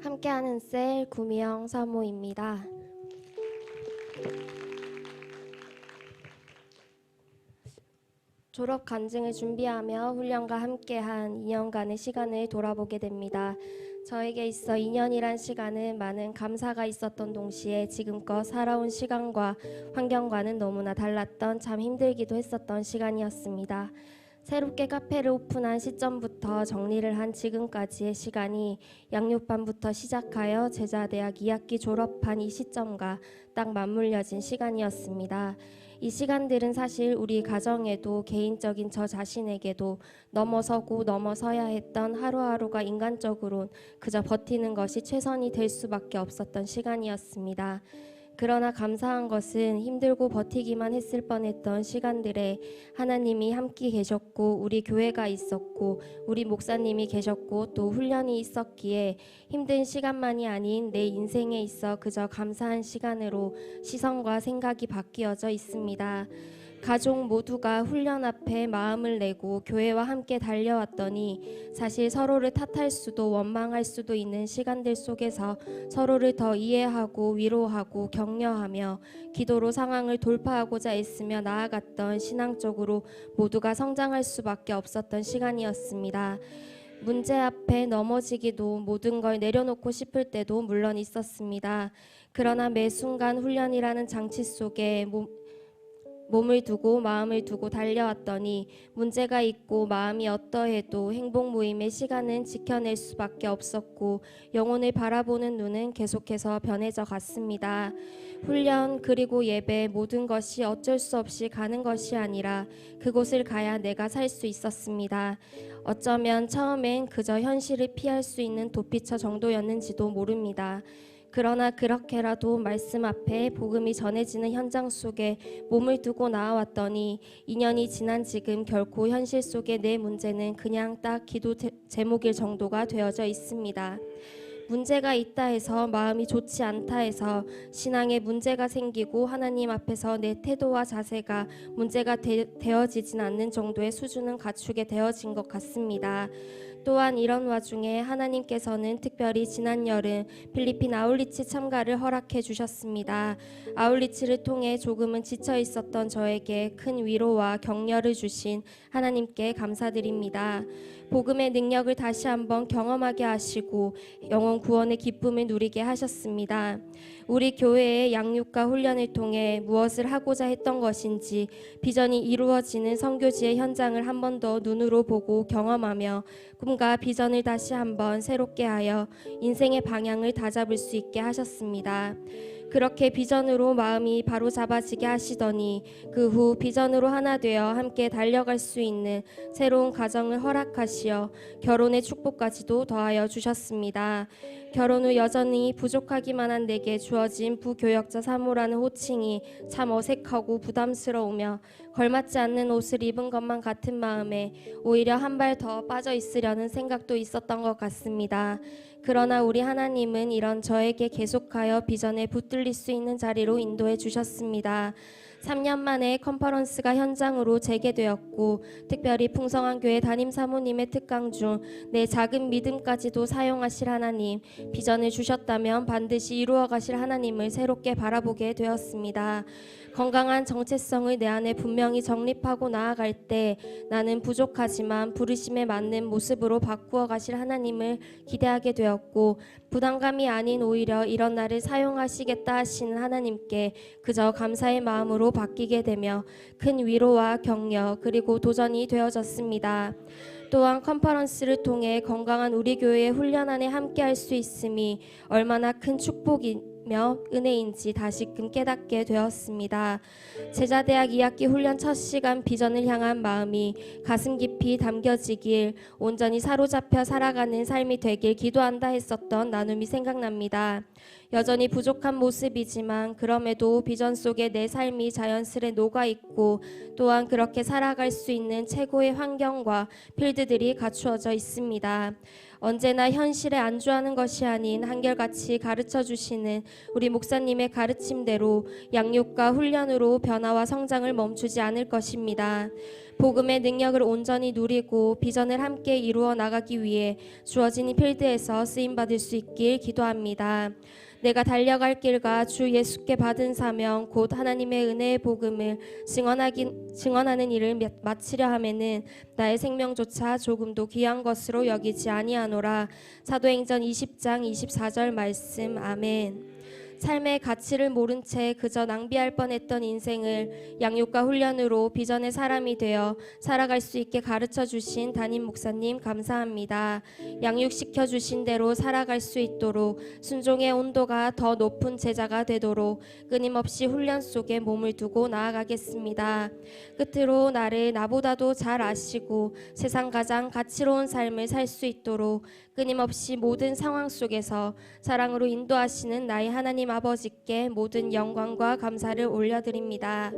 함께하는 셀 구미영 사모입니다. 졸업 간증을 준비하며 훈련과 함께한 2년간의 시간을 돌아보게 됩니다. 저에게 있어 2년이란 시간은 많은 감사가 있었던 동시에 지금껏 살아온 시간과 환경과는 너무나 달랐던 참 힘들기도 했었던 시간이었습니다. 새롭게 카페를 오픈한 시점부터 정리를 한 지금까지의 시간이 양육반부터 시작하여 제자대학 2학기 졸업한 이 시점과 딱 맞물려진 시간이었습니다. 이 시간들은 사실 우리 가정에도 개인적인 저 자신에게도 넘어서고 넘어서야 했던 하루하루가 인간적으론 그저 버티는 것이 최선이 될 수밖에 없었던 시간이었습니다. 그러나 감사한 것은 힘들고 버티기만 했을 뻔했던 시간들에 하나님이 함께 계셨고 우리 교회가 있었고 우리 목사님이 계셨고 또 훈련이 있었기에 힘든 시간만이 아닌 내 인생에 있어 그저 감사한 시간으로 시선과 생각이 바뀌어져 있습니다. 가족 모두가 훈련 앞에 마음을 내고 교회와 함께 달려왔더니 사실 서로를 탓할 수도 원망할 수도 있는 시간들 속에서 서로를 더 이해하고 위로하고 격려하며 기도로 상황을 돌파하고자 애쓰며 나아갔던 신앙적으로 모두가 성장할 수밖에 없었던 시간이었습니다. 문제 앞에 넘어지기도 모든 걸 내려놓고 싶을 때도 물론 있었습니다. 그러나 매 순간 훈련이라는 장치 속에 몸을 두고 마음을 두고 달려왔더니 문제가 있고 마음이 어떠해도 행복 모임의 시간은 지켜낼 수밖에 없었고 영혼을 바라보는 눈은 계속해서 변해져 갔습니다. 훈련 그리고 예배 모든 것이 어쩔 수 없이 가는 것이 아니라 그곳을 가야 내가 살 수 있었습니다. 어쩌면 처음엔 그저 현실을 피할 수 있는 도피처 정도였는지도 모릅니다. 그러나 그렇게라도 말씀 앞에 복음이 전해지는 현장 속에 몸을 두고 나아왔더니 2년이 지난 지금 결코 현실 속의 내 문제는 그냥 딱 기도 제목일 정도가 되어져 있습니다. 문제가 있다 해서 마음이 좋지 않다 해서 신앙에 문제가 생기고 하나님 앞에서 내 태도와 자세가 문제가 되어지진 않는 정도의 수준은 갖추게 되어진 것 같습니다. 또한 이런 와중에 하나님께서는 특별히 지난 여름 필리핀 아울리치 참가를 허락해 주셨습니다. 아울리치를 통해 조금은 지쳐 있었던 저에게 큰 위로와 격려를 주신 하나님께 감사드립니다. 복음의 능력을 다시 한번 경험하게 하시고 영혼 구원의 기쁨을 누리게 하셨습니다. 우리 교회의 양육과 훈련을 통해 무엇을 하고자 했던 것인지 비전이 이루어지는 선교지의 현장을 한 번 더 눈으로 보고 경험하며 꿈과 비전을 다시 한번 새롭게 하여 인생의 방향을 다잡을 수 있게 하셨습니다. 그렇게 비전으로 마음이 바로 잡아지게 하시더니 그 후 비전으로 하나 되어 함께 달려갈 수 있는 새로운 가정을 허락하시어 결혼의 축복까지도 더하여 주셨습니다. 결혼 후 여전히 부족하기만 한 내게 주어진 부교역자 사모라는 호칭이 참 어색하고 부담스러우며 걸맞지 않는 옷을 입은 것만 같은 마음에 오히려 한 발 더 빠져 있으려는 생각도 있었던 것 같습니다. 그러나 우리 하나님은 이런 저에게 계속하여 비전에 붙들릴 수 있는 자리로 인도해 주셨습니다. 3년 만에 컨퍼런스가 현장으로 재개되었고 특별히 풍성한 교회 담임 사모님의 특강 중 내 작은 믿음까지도 사용하실 하나님, 비전을 주셨다면 반드시 이루어 가실 하나님을 새롭게 바라보게 되었습니다. 건강한 정체성을 내 안에 분명히 정립하고 나아갈 때 나는 부족하지만 부르심에 맞는 모습으로 바꾸어 가실 하나님을 기대하게 되었고 부담감이 아닌 오히려 이런 나를 사용하시겠다 하시는 하나님께 그저 감사의 마음으로 바뀌게 되며 큰 위로와 격려 그리고 도전이 되어졌습니다. 또한 컨퍼런스를 통해 건강한 우리 교회의 훈련 안에 함께할 수 있음이 얼마나 큰 축복이며 은혜인지 다시금 깨닫게 되었습니다. 제자대학 2학기 훈련 첫 시간 비전을 향한 마음이 가슴 깊이 담겨지길 온전히 사로잡혀 살아가는 삶이 되길 기도한다 했었던 나눔이 생각납니다. 여전히 부족한 모습이지만 그럼에도 비전 속에 내 삶이 자연스레 녹아있고 또한 그렇게 살아갈 수 있는 최고의 환경과 필드들이 갖추어져 있습니다. 언제나 현실에 안주하는 것이 아닌 한결같이 가르쳐 주시는 우리 목사님의 가르침대로 양육과 훈련으로 변화와 성장을 멈추지 않을 것입니다. 복음의 능력을 온전히 누리고 비전을 함께 이루어 나가기 위해 주어진 이 필드에서 쓰임받을 수 있길 기도합니다. 내가 달려갈 길과 주 예수께 받은 사명 곧 하나님의 은혜의 복음을 증언하는 일을 마치려 하면은 나의 생명조차 조금도 귀한 것으로 여기지 아니하노라. 사도행전 20장 24절 말씀. 아멘. 삶의 가치를 모른 채 그저 낭비할 뻔했던 인생을 양육과 훈련으로 비전의 사람이 되어 살아갈 수 있게 가르쳐 주신 담임 목사님 감사합니다. 양육시켜 주신 대로 살아갈 수 있도록 순종의 온도가 더 높은 제자가 되도록 끊임없이 훈련 속에 몸을 두고 나아가겠습니다. 끝으로 나를 나보다도 잘 아시고 세상 가장 가치로운 삶을 살 수 있도록 끊임없이 모든 상황 속에서 사랑으로 인도하시는 나의 하나님 아버지께 모든 영광과 감사를 올려드립니다.